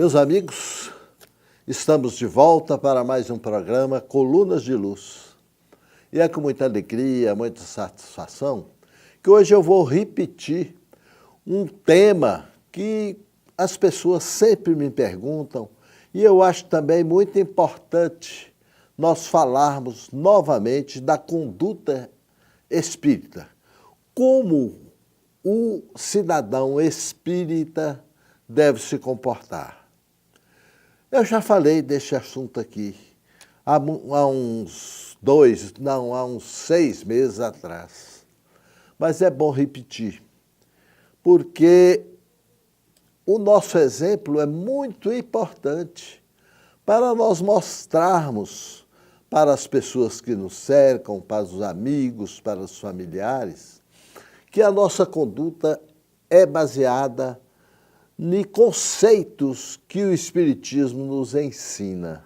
Meus amigos, estamos de volta para mais um programa Colunas de Luz. E é com muita alegria, muita satisfação, que hoje eu vou repetir um tema que as pessoas sempre me perguntam e eu acho também muito importante nós falarmos novamente da conduta espírita. Como o cidadão espírita deve se comportar. Eu já falei deste assunto aqui há uns 6 meses atrás. Mas é bom repetir, porque o nosso exemplo é muito importante para nós mostrarmos para as pessoas que nos cercam, para os amigos, para os familiares, que a nossa conduta é baseada em conceitos que o Espiritismo nos ensina.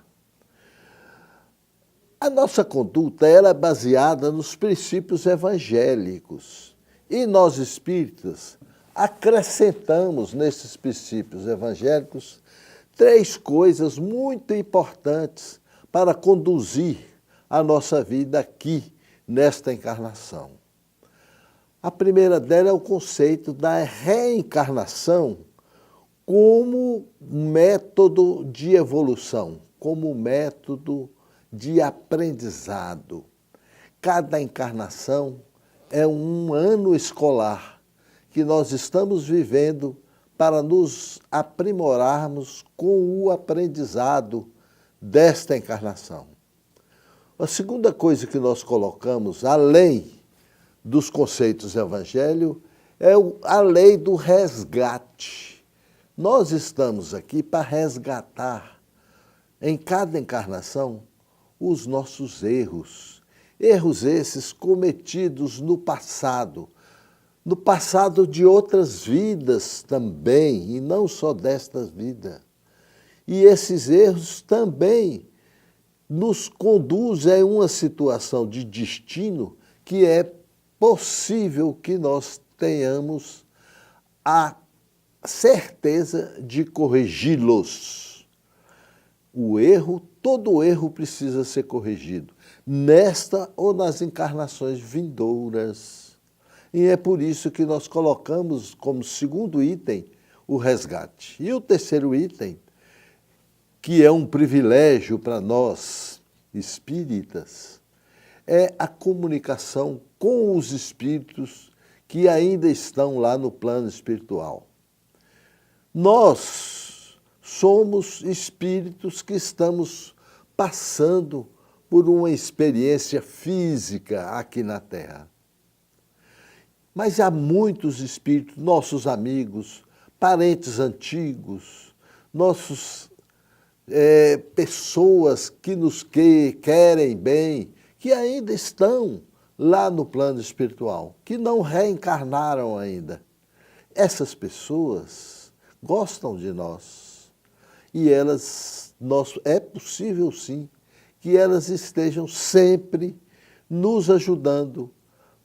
A nossa conduta ela é baseada nos princípios evangélicos e nós espíritas acrescentamos nesses princípios evangélicos 3 coisas muito importantes para conduzir a nossa vida aqui, nesta encarnação. A primeira dela é o conceito da reencarnação como método de evolução, como método de aprendizado. Cada encarnação é um ano escolar que nós estamos vivendo para nos aprimorarmos com o aprendizado desta encarnação. A segunda coisa que nós colocamos, além dos conceitos do Evangelho, é a lei do resgate. Nós estamos aqui para resgatar, em cada encarnação, os nossos erros. Erros esses cometidos no passado de outras vidas também, e não só desta vida. E esses erros também nos conduzem a uma situação de destino que é possível que nós tenhamos a certeza de corrigi-los. Todo erro precisa ser corrigido, nesta ou nas encarnações vindouras. E é por isso que nós colocamos como segundo item o resgate. E o terceiro item, que é um privilégio para nós espíritas, é a comunicação com os espíritos que ainda estão lá no plano espiritual. Nós somos espíritos que estamos passando por uma experiência física aqui na Terra. Mas há muitos espíritos, nossos amigos, parentes antigos, pessoas que nos querem bem, que ainda estão lá no plano espiritual, que não reencarnaram ainda. Essas pessoas gostam de nós e é possível sim que elas estejam sempre nos ajudando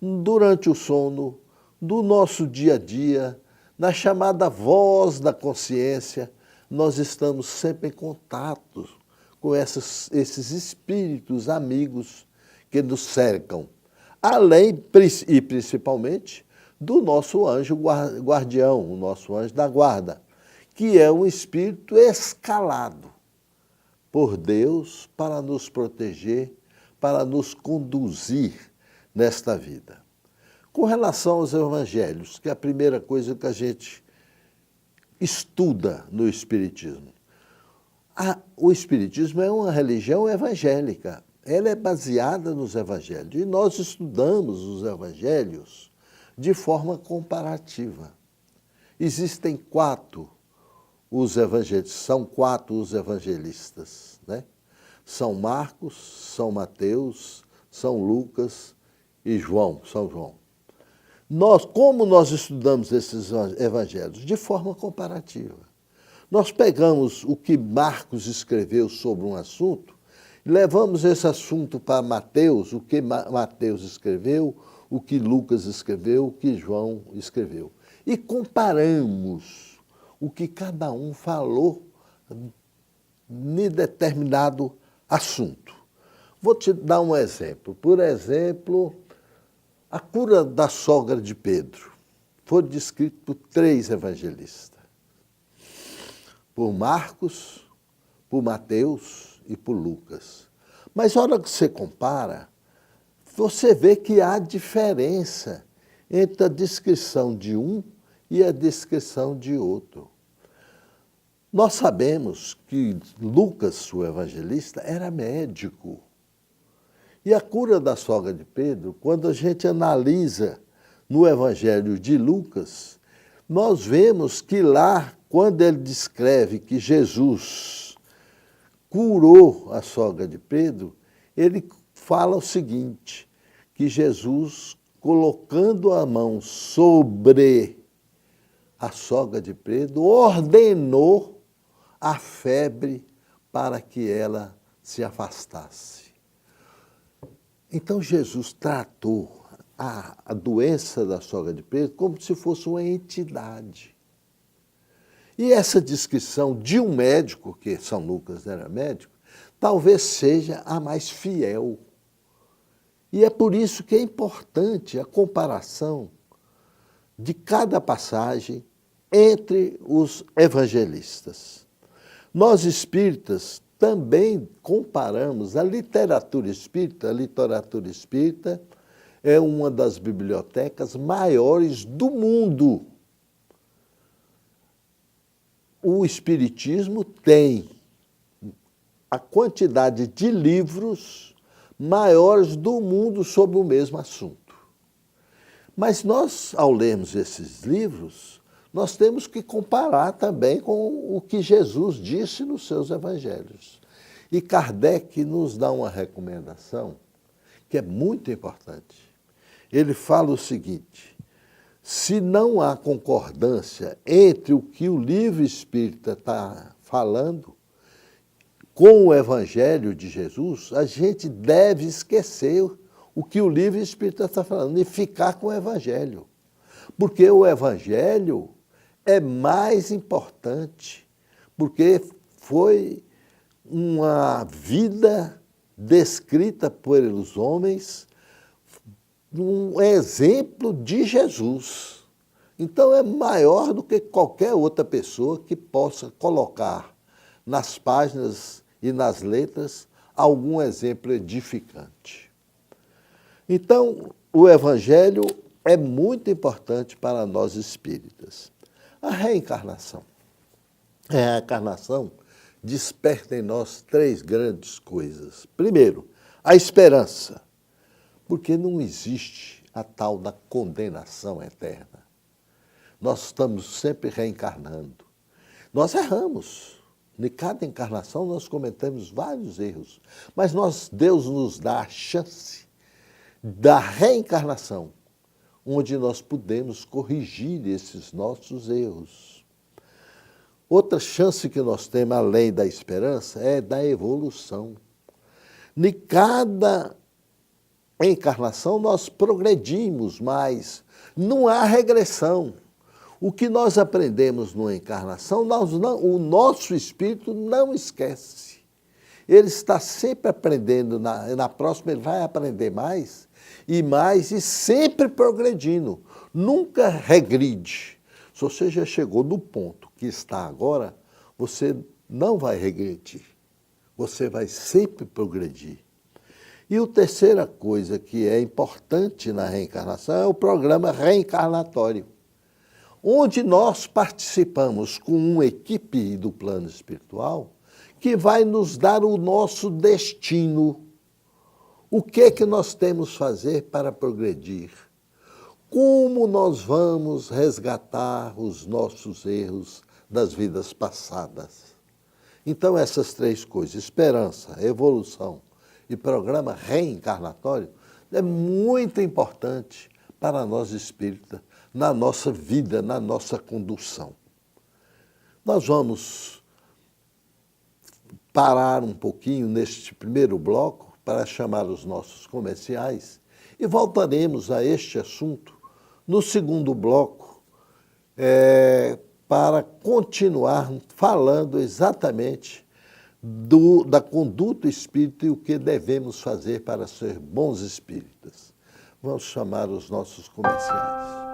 durante o sono, do nosso dia a dia, na chamada voz da consciência. Nós estamos sempre em contato com esses espíritos amigos que nos cercam, além e principalmente do nosso anjo guardião, o nosso anjo da guarda, que é um espírito escalado por Deus para nos proteger, para nos conduzir nesta vida. Com relação aos evangelhos, que é a primeira coisa que a gente estuda no Espiritismo. O Espiritismo é uma religião evangélica, ela é baseada nos evangelhos, e nós estudamos os evangelhos de forma comparativa. Existem 4 os evangelhos, são 4 os evangelistas, né? São Marcos, São Mateus, São Lucas e São João. Como nós estudamos esses evangelhos? De forma comparativa. Nós pegamos o que Marcos escreveu sobre um assunto, levamos esse assunto para Mateus, o que Mateus escreveu, o que Lucas escreveu, o que João escreveu. E comparamos o que cada um falou em determinado assunto. Vou te dar um exemplo. Por exemplo, a cura da sogra de Pedro foi descrita por 3 evangelistas. Por Marcos, por Mateus e por Lucas. Mas na hora que você compara, você vê que há diferença entre a descrição de um e a descrição de outro. Nós sabemos que Lucas, o evangelista, era médico. E a cura da sogra de Pedro, quando a gente analisa no Evangelho de Lucas, nós vemos que lá, quando ele descreve que Jesus curou a sogra de Pedro, ele fala o seguinte, que Jesus, colocando a mão sobre a sogra de Pedro, ordenou a febre para que ela se afastasse. Então Jesus tratou a doença da sogra de Pedro como se fosse uma entidade. E essa descrição de um médico, que São Lucas era médico, talvez seja a mais fiel. E é por isso que é importante a comparação de cada passagem entre os evangelistas. Nós espíritas também comparamos a literatura espírita. A literatura espírita é uma das bibliotecas maiores do mundo. O Espiritismo tem a quantidade de livros maiores do mundo sobre o mesmo assunto. Mas nós, ao lermos esses livros, nós temos que comparar também com o que Jesus disse nos seus evangelhos. E Kardec nos dá uma recomendação que é muito importante. Ele fala o seguinte, se não há concordância entre o que o livro espírita está falando com o evangelho de Jesus, a gente deve esquecer o que o livro espírita está falando e ficar com o evangelho. Porque o evangelho é mais importante, porque foi uma vida descrita pelos homens, um exemplo de Jesus. Então é maior do que qualquer outra pessoa que possa colocar nas páginas e nas letras algum exemplo edificante. Então, o Evangelho é muito importante para nós espíritas. A reencarnação. A reencarnação desperta em nós 3 grandes coisas. Primeiro, a esperança, porque não existe a tal da condenação eterna. Nós estamos sempre reencarnando. Nós erramos. Em cada encarnação nós cometemos vários erros, mas Deus nos dá a chance da reencarnação, onde nós podemos corrigir esses nossos erros. Outra chance que nós temos, além da esperança, é da evolução. Em cada encarnação nós progredimos mais, não há regressão. O que nós aprendemos numa encarnação, o nosso espírito não esquece. Ele está sempre aprendendo, na próxima ele vai aprender mais, e sempre progredindo. Nunca regride. Se você já chegou no ponto que está agora, você não vai regredir. Você vai sempre progredir. E a terceira coisa que é importante na reencarnação é o programa reencarnatório, onde nós participamos com uma equipe do plano espiritual que vai nos dar o nosso destino. O que é que nós temos que fazer para progredir? Como nós vamos resgatar os nossos erros das vidas passadas? Então, essas 3 coisas, esperança, evolução e programa reencarnatório, é muito importante para nós espíritas, na nossa vida, na nossa condução. Nós vamos parar um pouquinho neste primeiro bloco para chamar os nossos comerciais e voltaremos a este assunto no segundo bloco, para continuar falando exatamente da conduta espírita e o que devemos fazer para ser bons espíritas. Vamos chamar os nossos comerciais.